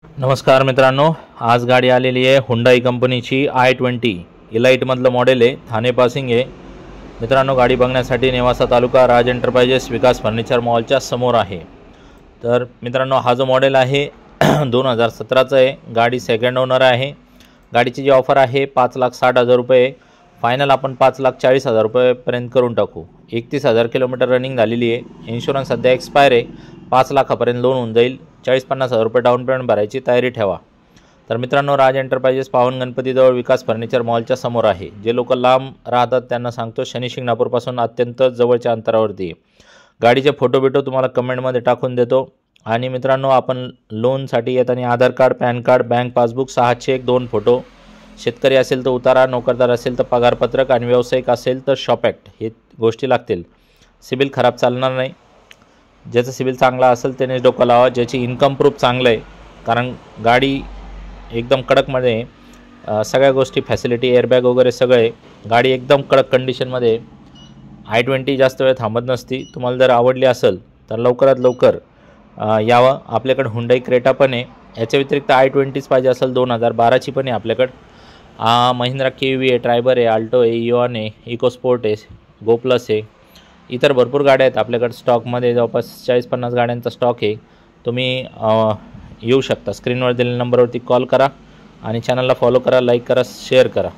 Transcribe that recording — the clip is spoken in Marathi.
नमस्कार मित्रांनो, आज गाडी आलेली आहे हुंडाई कंपनीची i20 इलाइटमधलं मॉडेल आहे, ठाणे पासिंग आहे मित्रांनो। गाडी बघण्यासाठी नेवासा तालुका राज एंटरप्राइजेस विकास फर्निचर मॉलच्या समोर आहे। तर मित्रांनो, हा जो मॉडेल आहे 2017चा आहे। गाडी सेकंड ओनर आहे। गाडीची जी ऑफर आहे 5,60,000 रुपये, फायनल आपण 5,40,000 रुपयेपर्यंत करून टाकू। 31,000 किलोमीटर रनिंग झालेली आहे। इन्शुरन्स सध्या एक्सपायर आहे। 5 लाखापर्यंत लोन होऊन जाईल। 40-50,000 रुपये डाऊन पेमेंट भरायची तयारी ठेवा। तर मित्रांनो, राज एंटरप्राइजेस पावन गणपतीजवळ विकास फर्निचर मॉलच्या समोर आहे। जे लोक लांब राहतात त्यांना सांगतो, शनी शिंगणापूरपासून अत्यंत जवळच्या अंतरावरती आहे। गाडीचे फोटो बिटो तुम्हाला कमेंटमध्ये टाकून देतो। आणि मित्रांनो, आपण लोनसाठी येताना Aadhaar card, PAN card, bank passbook, 6 cheque, 2 photo, शेतकरी असेल तर उतारा, नोकरदार असेल तर पगारपत्रक आणि व्यावसायिक असेल तर शॉप ॲक्ट हे गोष्टी लागतील। सिबिल खराब चालणार नाही। ज्याचं सिबिल चांगला असेल त्यानेच डोकं लावा। ज्याची इन्कम प्रूफ चांगलं आहे, कारण गाडी एकदम कडकमध्ये सगळ्या गोष्टी फॅसिलिटी, एअरबॅग वगैरे सगळे, गाडी एकदम कडक कंडिशनमध्ये। i20 जास्त वेळ थांबत नसती। तुम्हाला जर आवडली असेल तर लवकरात लवकर यावं। आपल्याकडे हुंडाई क्रेटा पण आहे। याच्या व्यतिरिक्त i20च पाहिजे असेल 2012ची पण आहे आपल्याकडे। महिंद्रा KV आहे, ट्रायबर आहे, आल्टो आहे, इओन आहे, इकोस्पोर्ट आहे, गो प्लस आहे, इतर भरपूर गाड्या आहेत आपल्याकडे स्टॉकमध्ये। जवळपास 40-50 गाड्यांचा स्टॉक आहे। तुम्ही येऊ शकता। स्क्रीनवर दिलेल्या नंबरवरती कॉल करा आणि चॅनलला फॉलो करा, लाईक करा, शेअर करा।